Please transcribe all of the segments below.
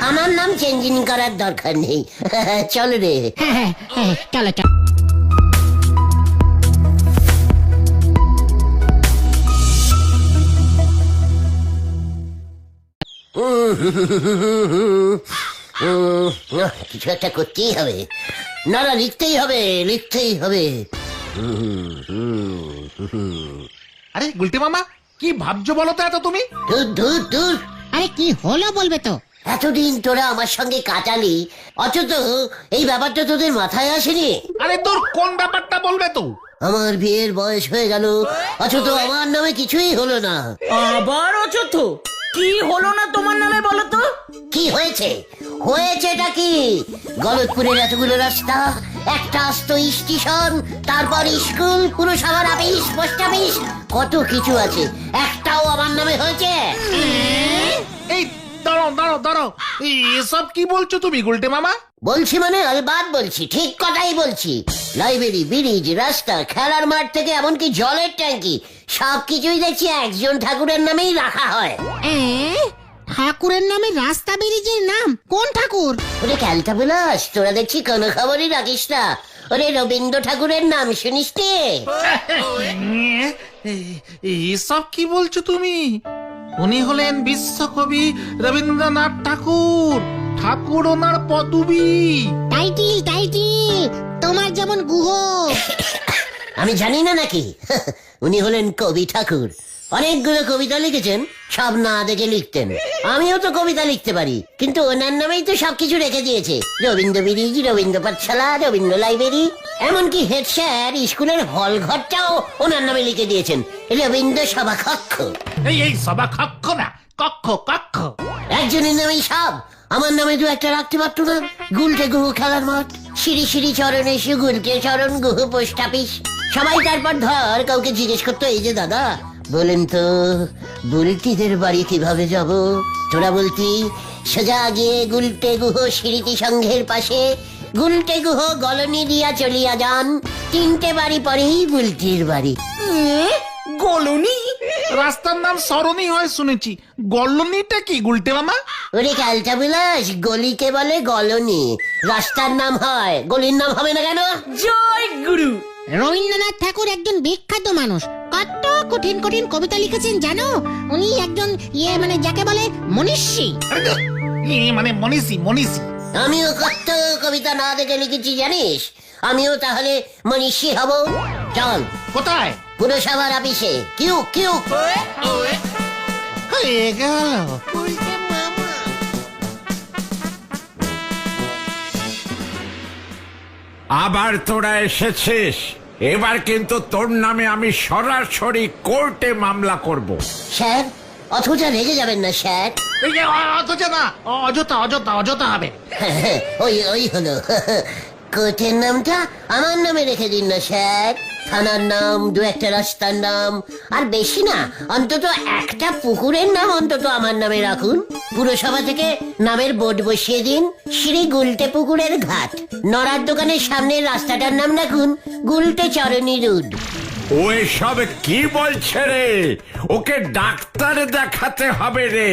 আমার নাম চেঞ্জিং করার দরকার নেই। চল রে। হ্যাঁ, চলো চলো। কিছু একটা করতেই হবে, না লিখতেই হবে, লিখতেই হবে। আরে গুলটে মামা, কি ভাবছো বলো তো এত তুমি? দূর দূর দূর। আরে কি হলো বলবে তো? এতদিন তোরা আমার সঙ্গে কাটালি, অথচ এই ব্যাপারটা তোদের মাথায় আসেনি। আরে তোর কোন ব্যাপারটা বলবে তো? আমার বিয়ের বয়স হয়ে গেল, অথচ আমার নামে কিছুই হলো না। আবার অচথ, কি হলো না তোমার নামে বলো তো? কি হয়েছে? হয়েছেটা কি? গলতপুরের এতগুলো রাস্তা, একটা আস্ত স্টেশন, তারপর স্কুল, পুরসভার অফিস, পোস্ট অফিস, কত কিছু আছে, একটাও আমার নামে হয়েছে? এই দাঁড়াও দাঁড়াও দাঁড়াও, এসব কি বলছো তুমি গুলটে মামা? বলছি মানে আলবাত বলছি, ঠিক কথাই বলছি। লাইব্রেরি, ব্রিজ, রাস্তা, খেলার মাঠ থেকে এমনকি জলের ট্যাঙ্কি, সবকিছুই দেখছি একজন ঠাকুরের নামেই রাখা হয়। ঠাকুরের নামে রাস্তা ব্রিজের নাম? কোন ঠাকুর? ওরে ক্যালটা বিলাস, তোরা দেখছি কোনো খবরই রাখিস না। ওরে রবীন্দ্র ঠাকুরের নাম শুনিস নি? এসব কি বলছো তুমি? উনি হলেন বিশ্বকবি রবীন্দ্রনাথ ঠাকুর। ঠাকুর ওনার পদবী। টাইটিল তোমার যেমন গুহ। আমি জানি না নাকি? উনি হলেন কবি ঠাকুর, অনেকগুলো কবিতা লিখেছেন, সব না দেখে লিখতেন। আমিও তো কবিতা লিখতে পারি, কিন্তু ওনার নামেই তো সবকিছু রেখে দিয়েছে। রবীন্দ্র ব্রিজ, রবীন্দ্র পাঠশালা, রবীন্দ্র লাইব্রেরি, এমনকি হেড স্যার স্কুলের হল ঘরটাও ওনার নামে লিখে দিয়েছেন রবীন্দ্র সভা কক্ষ। এই সভা কক্ষ না, কক্ষ কক্ষ। একজনের নামেই সব, আমার নামে দু একটা রাখতে পারতো না? গুলটে গুহ খেলার মাঠ, সিঁড়ি সিঁড়ি চরণে গুলটে চরণ গুহ পোস্ট অফিস। সবাই তারপর ধর কাউকে জিজ্ঞেস করতো, এই যে দাদা বলেন তো বুলটিদের বাড়ি কিভাবে যাব? তোরা বলতি সোজা গিয়ে গুলটে গুহ স্মৃতি সংঘের পাশে গুলটে গুহ গলনি দিয়া চলিয়া যান, 3টে বাড়ি পরেই বুলটির বাড়ি। গলনি? রাস্তার নাম সরণি হয় শুনেছি, গলনিটা কি গুলটে মামা? ওরে ক্যালটা বিলাস, গলিকে বলে গলনি, রাস্তার নাম হয়, গলির নাম হবে না কেন? জয় গুরু। রবীন্দ্রনাথ ঠাকুর একজন বিখ্যাত মানুষ, কত কঠিন কঠিন কবিতা লিখেছেন জানো? উনি একজন মানে যাকে বলে মনীষী। মানে মনীষী মনীষী। আমিও কত কবিতা না দেখে লিখেছি জানিস, আমিও তাহলে মনীষী হব। চল কোথায়? পুরসভার অফিসে। Queue queue. হয়ে গেল। আবার তোরা এসেছিস, এবার কিন্তু তোর নামে আমি সরাসরি কোর্টে মামলা করব। স্যার, অথচ রেগে যাবেন না স্যার। এই যে অথচ না, অযথা অযথা অযথা হবে। ওই হলো। কোর্টের নামটা আমার নামে রেখে দিন না স্যার। থানার নাম, দু একটা রাস্তার নাম, আর বেশি না, অন্তত একটা পুকুরের নাম অন্তত আমার নামে রাখুন। পুরসভা থেকে নামের বোর্ড বসিয়ে দিন, শ্রী গুলটে পুকুরের ঘাট। নড়ার দোকানের সামনের রাস্তাটার নাম রাখুন গুলটে চরণী রোড। ও এসব কি বলছে রে? ওকে ডাক্তার দেখাতে হবে রে।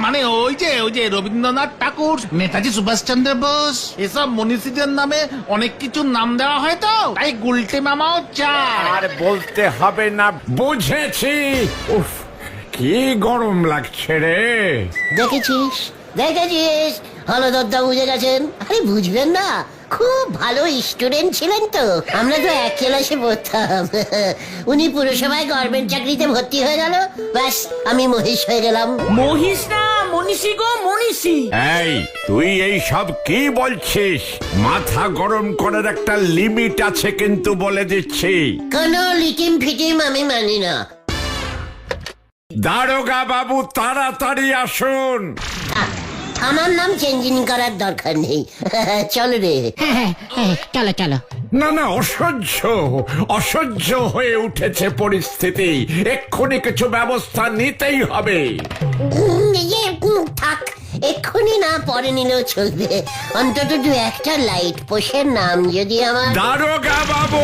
মানে ওই যে রবীন্দ্রনাথ ঠাকুর, নেতাজি সুভাষচন্দ্র বোস, এসব মনীষীদের নামে অনেক কিছু নাম দেওয়া হয়, তো তাই গুলটে মামাও চায়। আর বলতে হবে না, বুঝেছি। উফ, কি গরম লাগছে রে। দেখেছিস দেখেছিস, হলদরদা বুঝে গেছেন। আরে বুঝবেন না, খুব ভালো স্টুডেন্ট ছিলেন তো, আমরা তো এক ক্লাসে পড়তাম। উনি পুরসভায় গভর্নমেন্ট চাকরিতে ভর্তি হয়ে গেল, ব্যাস আমি মহিষ হয়ে গেলাম। মহিষ না, মনীষী গো, মনীষী। এই তুই এই সব কি বলছিস? মাথা গরম করার একটা লিমিট আছে কিন্তু, বলে দিচ্ছি। কোনো লিটিম ফিটিম আমি মানি না। দারোগা বাবু তাড়াতাড়ি আসুন। আমার নাম চেঞ্জিং করার দরকার নেই। চল রে। হ্যাঁ, চলো চলো। না না, অসহ্য হয়ে উঠেছে পরিস্থিতি, এক্ষুনি কিছু ব্যবস্থা নিতেই হবে। থাক, এক্ষুনি না, পরে নিলেও চলবে। অন্তত দু একটা লাইট পোষের নাম যদি আমার। দারোগা বাবু!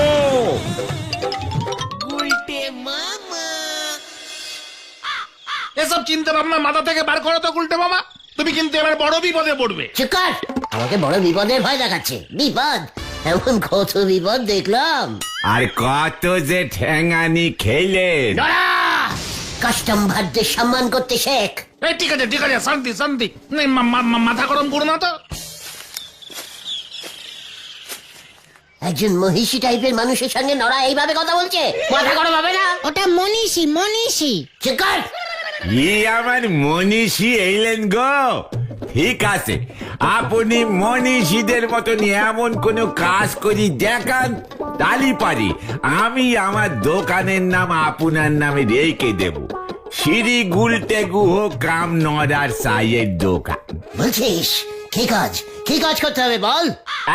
এসব চিন্তা ভাবনা মাথা থেকে বার করো তো গুলটে মামা। তুমি কিন্তু এবার বড় বিপদে পড়বে। চুপ কর, আমাকে বড় বিপদের ভয় দেখাচ্ছে। বিপদ? এমন কত বিপদ দেখলাম। আর কত যে ঠ্যাঙানি খেলেন। কাস্টম ভারদের সম্মান করতে শেখ। এই ঠিক আছে ঠিক আছে, শান্তি শান্তি, এই মাথা গরম করো না তো। একজন মহিষী টাইপের মানুষের সঙ্গে নড়া এইভাবে কথা বলছে, মাথা গরম হবে না? ওটা মনীষী মনীষী। চুপ কর। ই আমার মনীষী এইলেন গো। ঠিক আছে, আপনি মনীষীদের মতন এমন কোন কাজ করি দেখান, তালি পারি আমি আমার দোকানের নাম আপনার নামে রেখে দেব, শ্রী গুলটে গুহ কাম নড়ার সাইয়ের দোকান। বলছিস কি কাজ? কি কাজ করতে হবে বল?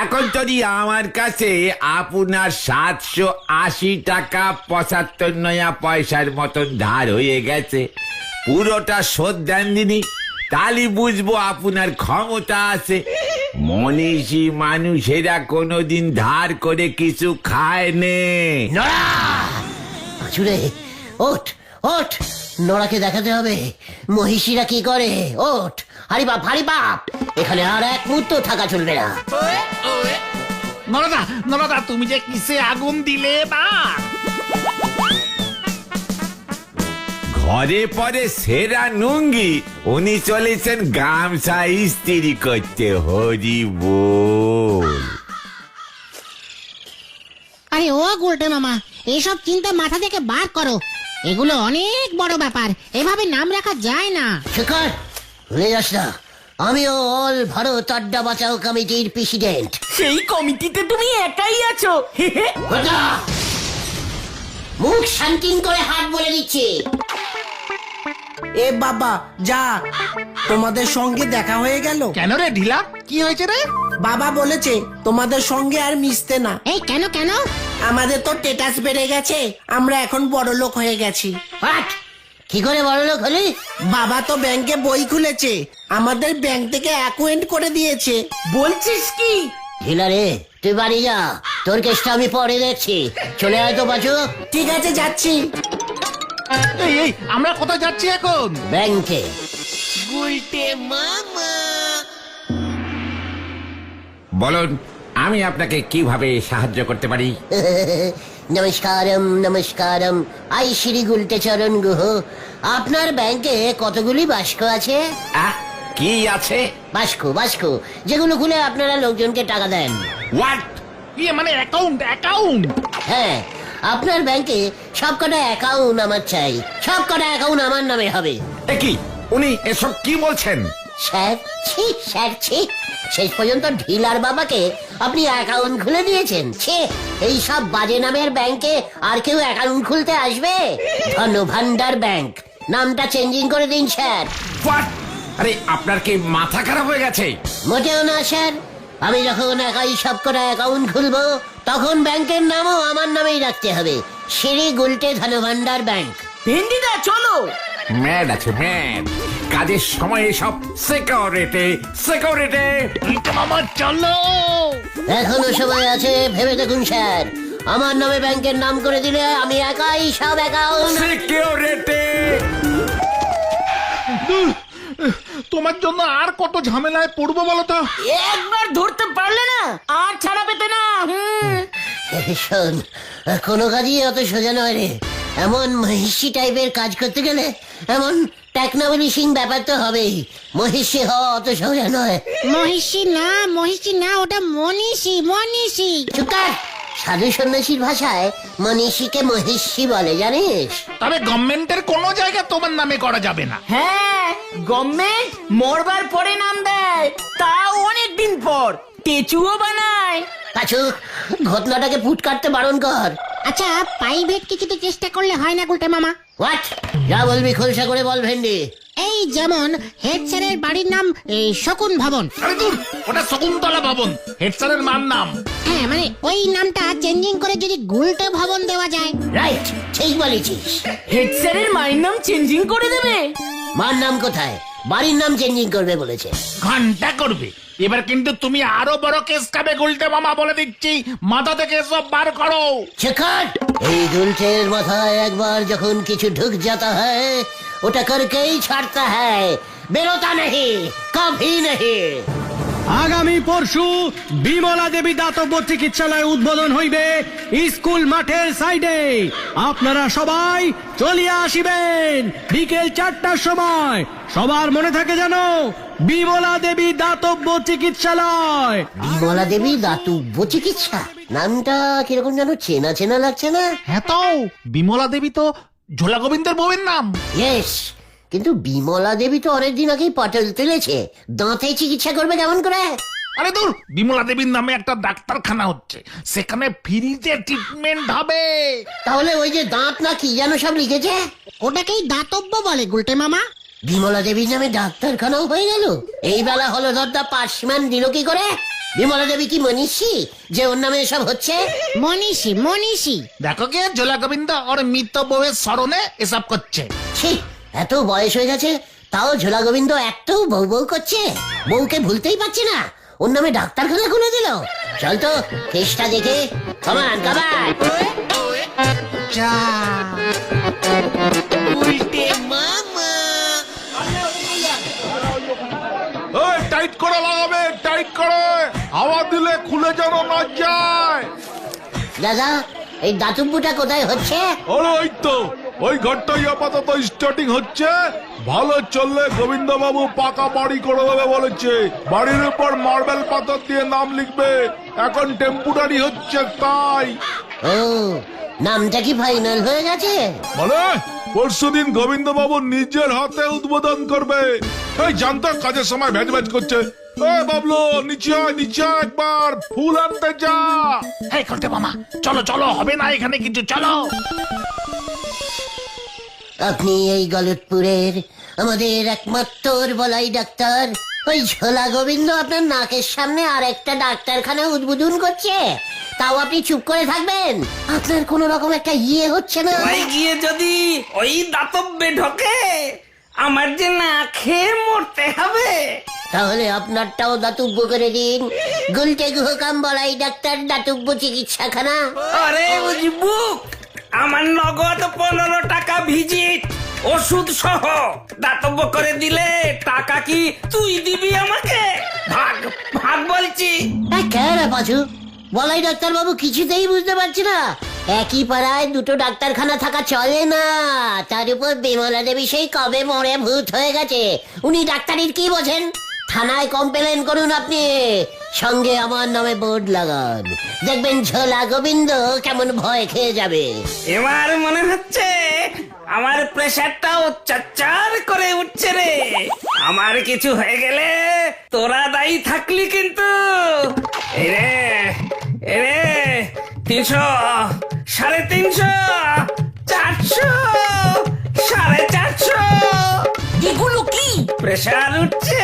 এখন যদি আমার কাছে আপনার 780 টাকা 75 নয়া পয়সার মতন ধার হয়ে গেছে, পুরোটা শোধ দেন দিনি, তালি বুঝবো আপনার ক্ষমতা আছে। মনীষী মানুষেরা কোনোদিন ধার করে কিছু খায় নে। পাঁচুরে ওঠ ওঠ, নোড়াকে দেখাতে হবে মহিষীরা কি করে। ওঠ, হারি বাপ হারি বাপ, এখানে আর এক মুহূর্ত থাকা চলবে না। নরদা নরদা, তুমি যে কিসে আগুন দিলে বা। ঘরে পরে সেরা নুঙ্গি, উনি চলেছেন গামছা ইস্ত্রি করতে। হরি বল। আরে ও গুলটে মামা, এইসব চিন্তা মাথা থেকে বার করো, এগুলো অনেক বড় ব্যাপার, এভাবে নাম রাখা যায় না। শেখর, ভুলে যাস না আমিও অল ভারত আড্ডা বাঁচাও কমিটির প্রেসিডেন্ট। সেই কমিটিতে তুমি একাই আছো। মুখ শান্তিন করে হাত বলে দিচ্ছি। এ বাবা যা, তোমাদের সঙ্গে দেখা হয়ে গেল। কেন রে ঢিলা, কি হয়েছে রে? বাবা বলেছে তোমাদের সঙ্গে আর মিশতে না। এই কেন কেন? আমাদের তো স্ট্যাটাস বেড়ে গেছে, আমরা এখন বড় লোক হয়ে গেছি। হাট! কি করে বড় লোক হলি? বাবা তো ব্যাংকে বই খুলেছে, আমাদের ব্যাংক থেকে অ্যাকাউন্ট করে দিয়েছে। বলছিস কি? ঢিলা রে, তুই বাড়ি যা, তোর কেসটা আমি পরে দেখছি। চলে আয় তো বাচু। ঠিক আছে যাচ্ছি। এই এই, আমরা কোথায় যাচ্ছি এখন? ব্যাংকে। বলুন, আমি আপনাকে কিভাবে সাহায্য করতে পারি? নমস্কারম নমস্কারম, আই শ্রী গুলটে চরণ গুহ। আপনার ব্যাংকে কতগুলি বাস্ক আছে? কি আছে? বাস্ক বাস্ক, যেগুলো খুলে আপনারা লোকজনকে টাকা দেন। হোয়াট? ইয়ে মানে অ্যাকাউন্ট অ্যাকাউন্ট। হ্যাঁ, আপনার ব্যাংকে সবকটা অ্যাকাউন্ট আমার চাই, সবকটা অ্যাকাউন্ট আমার নামে হবে। কি উনি এসব কি বলছেন? স্যার ছি, স্যার ছি, শেষ পর্যন্ত ঢিলার বাবাকে আপনি অ্যাকাউন্ট খুলে দিয়েছেন। ছে, এই সব বাজে নামের ব্যাংকে আর কেউ অ্যাকাউন্ট খুলতে আসবে? ধনভান্ডার ব্যাংক নামটা চেঞ্জিং করে দিন স্যার। হোয়াট? আরে আপনার কি মাথা খারাপ হয়ে গেছে? মোটেও না স্যার, আমি যখন একাই সব কটা অ্যাকাউন্ট খুলবো তখন ব্যাংকের নামও আমার নামেই রাখতে হবে, শ্রী গুলটে ধনভান্ডার ব্যাংক। ভেন্ডিদা চলো। ম্যাড আছে ম্যাড, কাজের সময় সব সিকিউরিটি সিকিউরিটি। মামা চলো। এখনো সময় আছে, ভেবে দেখুন স্যার। আমার নামে ব্যাংকের নাম করে দিলে আমি একাই সব অ্যাকাউন্ট। সিকিউরিটি। তোমার জন্য আর কত ঝামেলায় পড়বো বলো তো। একবার ধরতে পারলে না আর ছাড়া পেতে না। শোন, কোনো কাজই অত সোজা নয় রে। এমন মহিষী টাইপের কাজ করতে গেলে এমন টেকনোবলিশিং ব্যাপার তো হবেই। মহিষী হওয়া অত সোজা নয়। মহিষী না, ওটা মনীষী মনীষী। চুপ কর। সাধু সন্ন্যাসীর ভাষায় মনীষীকে মহিষী বলে, জানিস? তবে গভর্নমেন্টের কোনো জায়গা তোমার নামে করা যাবে না। হ্যাঁ, গভর্নমেন্ট মরবার পরে নাম দেয়, তাও অনেকদিন পর। তেচুও বানায়। পাচু, ঘটনাটাকে ফুট কাটতে বারণ কর। আচ্ছা, প্রাইভেট কিছুতে চেষ্টা করলে হয় না গুলটে মামা? হোয়াট? যা বলবি খোলসা করে বল ভেন্ডি। এই যেমন হেড স্যারের বাড়ির নাম শকুন ভবন। আরে দূর, ওটা শকুন্তলা ভবন, হেড স্যারের মার নাম। হ্যাঁ, মানে ওই নামটা চেঞ্জিং করে যদি গুলটে ভবন দেওয়া যায়। রাইট, ঠিক বলেছিস। হেড স্যারের মায়ের নাম চেঞ্জিং করে দেবে। মার নাম কোথায়? বাড়ির নাম চেঞ্জিং করবে বলেছে। ঘন্টা করবে। এবার কিন্তু তুমি আরো বড় কেস খাবে গুলটে মামা, বলে দিচ্ছি। মাথা থেকে সব বার করো। চেকাট, এই গুলটের মাথায় একবার যখন কিছু ঢুক যাতা হ্যায় ওটা করকেই ছাড়তা হ্যায়। বেরোতা নেহি, কভি নেহি। আগামী পরশু বিমলা দেবী দাতব্য চিকিৎসালয় উদ্বোধন হইবে স্কুল মাঠের সাইডে। আপনারা সবাই চলিয়া আসিবেন বিকেল 4টার সময়। সবার মনে থাকে জানো, বিমলা দেবী দাতব্য চিকিৎসালয়। বিমলা দেবী দাতব্য চিকিৎসা, নামটা কিরকম যেন চেনা চেনা লাগছে না? হ্যাঁ তো বিমলা দেবী তো ঝোলা গোবিন্দের বউয়ের নাম। ইয়েস, কিন্তু বিমলা দেবী তো অনেকদিন আগেই পটল তুলেছে, দাঁতে চিকিৎসা করবে কেমন করে? আরে দূর, বিমলা দেবীর নামে একটা ডাক্তারখানা হচ্ছে, সেখানে ফ্রিতে ট্রিটমেন্ট হবে। তাহলে ওই যে দাঁত না কি যেন সব লিখেছে, ওটাকেই দাতব্য বলে গুলটে মামা। বিমলা দেবীর নামে ডাক্তারখানাও হয়ে গেল। এই বেলা হলো দরদা পার্সম্যান দিল কি করে? বিমলা দেবী কি মনীষী যে ওর নামে এসব হচ্ছে? মনীষী মনীষী। দেখো কে ঝোলা গোবিন্দ ওর মৃত বউয়ের স্মরণে এসব করছে। ছি, এত বয়স হয়ে গেছে তাও ঝোলা গোবিন্দ একটাও বউ বউ করছে। বউকে ভুলতেই পারছি না, ওর নামে ডাক্তারখানা খুলে দিল। চল তো কেসটা দেখে। কামান কামান। টাইট করে লাগাবে, টাইট করে, হাওয়া দিলে খুলে যেন না যায়। দাদা, এই দাতব্যটা কোথায় হচ্ছে? আরে ওই তো ওই ঘরটাই আপাতত স্টার্টিং হচ্ছে। ভালো চললে গোবিন্দ বাবু পাকা বাড়ি করে দেবে বলেছে। বাড়ির উপর মার্বেল পাথর দিয়ে নাম লিখবে। এখন টেম্পোরারি হচ্ছে তাই। ও, নামটা কি ফাইনাল হয়ে গেছে? মানে পরশুদিন গোবিন্দ বাবু নিজের হাতে উদ্বোধন করবে। এই জানতো কাজের সময় ভ্যাজ ভ্যাজ করছে। এই বাবলু, নিচে আয়, নিচে আয়, একবার ফুল আনতে যা। এই করতে মামা, চলো চলো, হবে না এখানে কিছু, চলো। আপনি এই গলতপুরের আমাদের একমাত্র বলাই ডাক্তার, ওই ঝোলা গোবিন্দ আপনার নাকের সামনে আর একটা ডাক্তারখানা উদ্বোধন করছে, তাও আপনি চুপ করে থাকবেন? আপনার কোন রকম একটা ইয়ে হচ্ছে না? ওই গিয়ে যদি ওই দাতব্যে ঢোকে, আমার যে না খেয়ে মরতে হবে। তাহলে আপনারটাও দাতব্য করে দিন, গুলটে গুহকাম বলাই ডাক্তার দাতব্য চিকিৎসাখানা। আরে বুঝবুক, আমার নগদ 15 টাকা ভিজিট, ওষুধ সহ দাতব্য করে দিলে টাকা কি তুই দিবি আমাকে? ভাগ ভাগ বলছি। কেন পাচু, বলাই ডাক্তার বাবু কিছুতেই বুঝতে পারছি না, একই পাড়ায় দুটো ডাক্তারখানা থাকা চলে না। তার উপর বিমলা দেবী সেই কবে মরে ভূত হয়ে গেছে, উনি ডাক্তারির কি বোঝেন? থানায় কমপ্লেন করুন আপনি, সঙ্গে আমার নামে বোর্ড লাগান, দেখবেন ঝোলা গোবিন্দ কেমন ভয় খেয়ে যাবে। এবার মনে হচ্ছে আমার প্রেসারটাও চাচ্চার করে উঠছে রে। আমার কিছু হয়ে গেলে তোরা দায়ী থাকলি কিন্তু। এরে এরে 300, 350, 400, 450। এগুলো কি? প্রেসার উঠছে,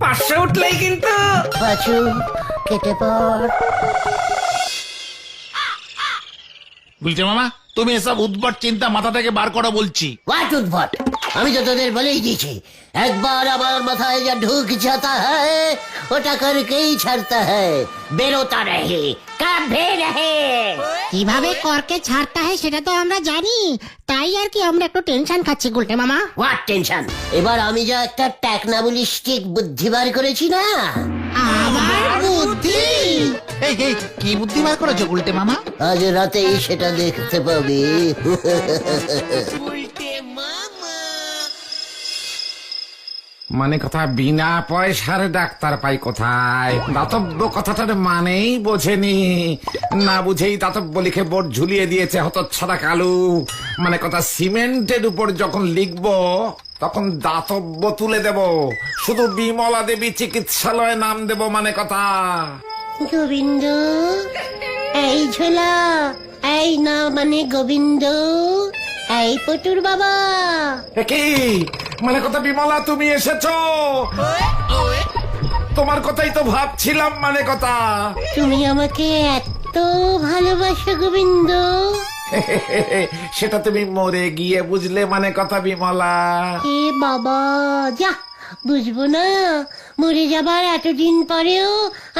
500 উঠলেই কিন্তু। পাচু, কেটে পড়। বুঝছে মামা, তুমি এসব উদ্ভট চিন্তা মাথা থেকে বার করো বলছি। হোয়াট উদ্ভট? আমি তো তোদের বলেই দিয়েছি, একবার আমার মাথায় যা ঢুক जाता है ওটা করকেই ছাড়তা है, বেরোতা রহে, কাভে রহে। কিভাবে করকে ছাড়তে হয় সেটা তো আমরা জানি, তাই আর কি আমরা একটু টেনশন খাচ্ছি গুলটে মামা। What tension? এবার আমি যা একটা টেকনাবলিস্টিক বুদ্ধি বার করেছি না। আবার বুদ্ধি? এই কি বুদ্ধি বার করেছো উল্টে মামা? আজ রাতেই সেটা দেখতে পাবি। মানে কথা, বিনা পয়সার ডাক্তার পাই কোথায়? দাতব্য কথাটার মানেই বোঝেনি, না বুঝেই দাতব্য লিখে বোর্ড ঝুলিয়ে দিয়েছে হতচ্ছাড়া কালু। মানে কথা, সিমেন্টের উপর যখন লিখবো তখন দাতব্য তুলে দেব, শুধু বিমলা দেবী চিকিৎসালয়ে নাম দেব। মানে কথা, গোবিন্দ, এই ঝোলা, এই না মানে গোবিন্দ, এই পটুর বাবা। কি মানে কথা, বিমলা তুমি এসেছো? তোমার কথাই তো ভাবছিলাম। মানে কথা, তুমি আমাকে এত ভালোবাসো গোবিন্দ? সেটা তুমি মরে গিয়ে বুঝলে। মানে কথা বিমলা, এ বাবা, যা বুঝবো না, মরে যাবার এতদিন পরেও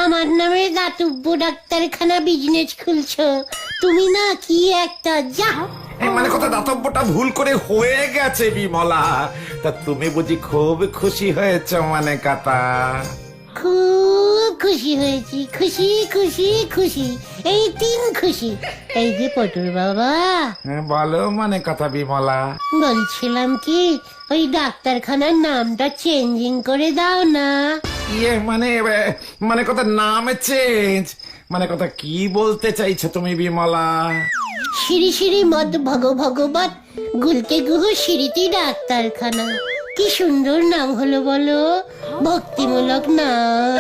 আমার নামে দাতব্য ডাক্তারখানা বিজনেস খুলছো তুমি না, কি একটা, যা মানে কথা দাতব্যটা ভুল করে হয়ে গেছে বিমলা। তা তুমি বুঝি খুব খুশি হয়েছ মানে কথা? খুব খুশি হয়েছি, খুশি খুশি খুশি, এই 3 খুশি। এই যে পটুর বাবা, বলো মানে কথা বিমলা। বলছিলাম কি, ওই ডাক্তারখানার নামটা চেঞ্জিং করে দাও না। মানে কথা নাম চেঞ্জ, মানে কথা কি বলতে চাইছো তুমি বিমলা? শ্রী শ্রী মদ ভগবত গুলতে গুহ স্মৃতি ডাক্তারখানা। কি সুন্দর নাম হলো বলো, ভক্তিমূলক নাম।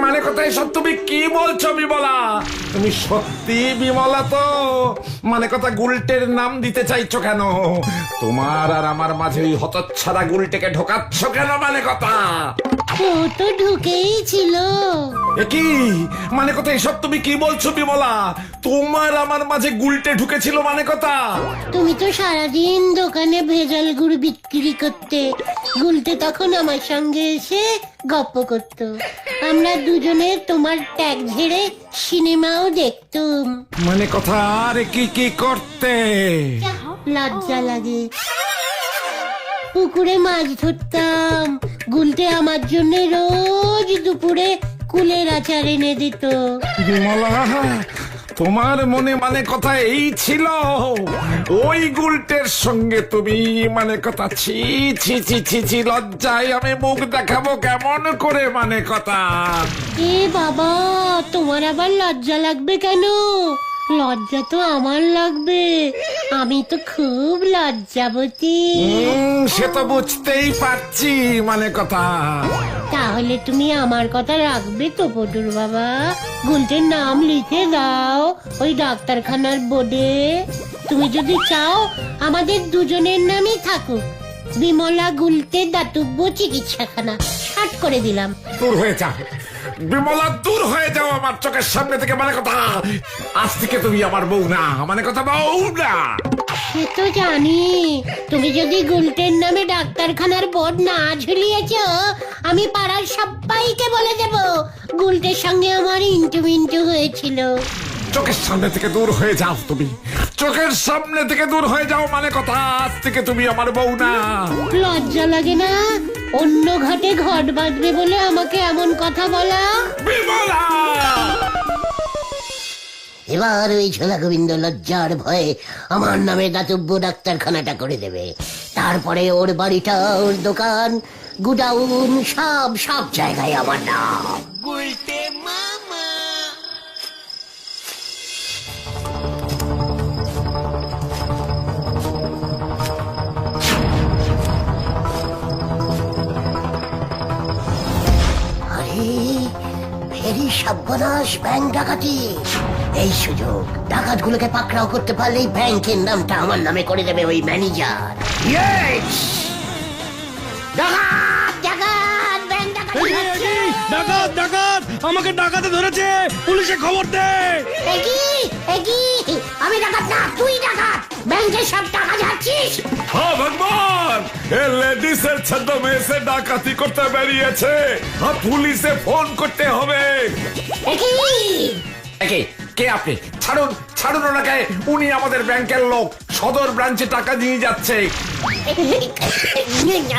মানে কথা এসব তুমি কি বলছো বিমলা? তুমি সত্যি বিমলা তো? মানে কথা গুলটের নাম দিতে চাইছো কেন? তোমার আর আমার মাঝে ওই হতচ্ছাড়া গুলটেকে ঢোকাচ্ছ কেন মানে কথা? ও তো ঢুকেই ছিল। কি মানে কথা এসব তুমি কি বলছো বিমলা? তোমার আমার মাঝে গুলটে ঢুকেছিল মানে কথা? তুমি তো সারাদিন দোকানে ভেজাল গুড় বিক্রি করতে, গুলতে তখন আমার সঙ্গে এসে গপ্প করত। আমরা দুজনে তোমার ট্যাগ ঝেড়ে সিনেমাও দেখতুম। মানে কথা আর কি কি করতে? লজ্জা লাগে। পুকুরে মাছ ধরতাম, গুলতে আমার জন্য রোজ দুপুরে কুলের আচার এনে দিত। বিমলা, তোমার মনে মানে কথা এই ছিল? ওই গুলটের সঙ্গে তুমি মানে কথা? ছি ছি ছি ছি ছি, লজ্জায় আমি মুখ দেখাবো কেমন করে মানে কথা? এ বাবা, তোমার আবার লজ্জা লাগবে কেন? লজ্জা তো আমার লাগবে, আমি তো খুব লজ্জাবতী। সে তো বুঝতেই পারছি মানে কথা। তাহলে তুমি আমার কথা রাখবে তো পটুর বাবা? গুলটের নাম লিখে দাও ওই ডাক্তারখানার বোর্ডে। তুমি যদি চাও আমাদের দুজনের নামই থাকুক, বিমলা গুলতে দাতব্য চিকিৎসাখানা। শার্ট করে দিলাম। দূর হয়ে যাও বিমলা, দূর হয়ে যাও আমার চোখের সামনে থেকে মানে কথা। আজ থেকে তুমি আমার বউ না, মানে কথা বউ না। সে তো জানি, তুমি যদি গুলটের নামে ডাক্তারখানার বোর্ড না ঝুলিয়েছ, আমি পাড়ার সবাইকে বলে দেব গুলটের সঙ্গে আমার ইন্টু মিন্টু হয়েছিল। চোখের সামনে থেকে দূর হয়ে যাও তুমি, চোখের সামনে থেকে দূর হয়ে যাও মানে কথা। আজ থেকে তুমি আমার বউ না। লজ্জা লাগে না অন্য ঘাটে ঘট বাঁধবে বলে আমাকে এমন কথা বলা? বিমলা, এবার ওই ঝোলা গোবিন্দ লজ্জার ভয়ে আমার নামে দাতব্য ডাক্তারখানাটা করে দেবে। তারপরে ওর বাড়িটা, ওর দোকান, গুডাউন, সব সব জায়গায় আমার নাম। ভেরি সর্বনাশ, ব্যাংক ডাকাতি। এই সুযোগ, ডাকাতগুলোকে পাকড়াও করতে পারলেই ব্যাংকের নামটা আমার নামে করে দেবে ওই ম্যানেজার। ডাকাত ডাকাত, ব্যাংক ডাকাতি হচ্ছে। ডাকাত ডাকাত, আমাকে ডাকাতে ধরেছে, পুলিশে খবর দে। আমি ডাকাত না, তুই ডাকাত। ব্যাংকের সব টাকা যাচ্ছিস। হ্যাঁ ভগবান, এ লেডিসের ছদ্মবেশে ডাকাতি করতে বেরিয়েছে। পুলিশে ফোন করতে হবে। কে আপনি? ছাড়ুন ছাড়ুন ওনাকে, উনি আমাদের ব্যাংকের লোক, সদর ব্রাঞ্চে টাকা দিয়ে যাচ্ছে।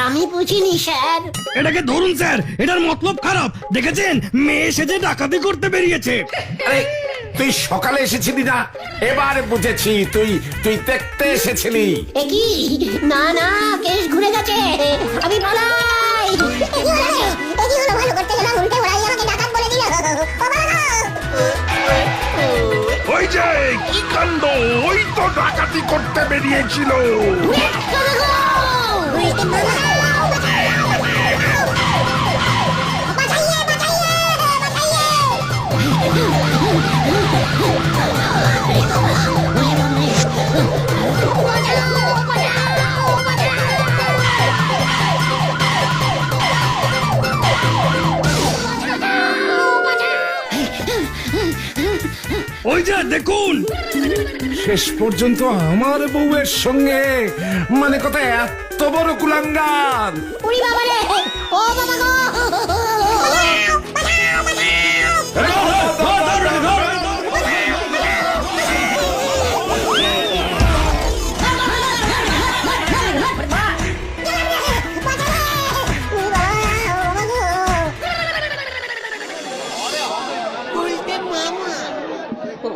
আমি বুঝিনি স্যার। এটাকে ধরুন স্যার, এটার মতলব খারাপ। দেখেছেন, মেয়ে সেজে ডাকাতি করতে বেরিয়েছে। আরে তুই সকালে এসেছিলি না? এবার বুঝেছি, তুই তুই দেখতে এসেছিলি। কি? না না, কেস ঘুরে গেছে, আমি পালাই। ভালো করতে গেলাম, উল্টে ওরাই আমাকে ডাকাত বলে দিল। ওই যে কি কাণ্ড, ওই তো ডাকাতি করতে বেরিয়েছিল। ওই যে দেখুন, শেষ পর্যন্ত আমার বউয়ের সঙ্গে মানে কথা এত বড় কুলাঙ্গার। উড়ি বাবা রে, ও বাবা গো।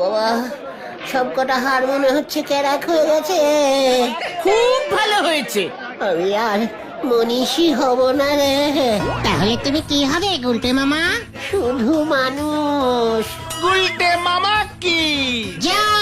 বাবা সব কটা হার মনে হচ্ছে ক্যারাক হয়ে গেছে। খুব ভালো হয়েছে। আমি আর মনীষী হব না রে, তাহলে তুমি কি হবে গুলটে মামা? শুধু মানুষ। গুলটে মামা কি জয়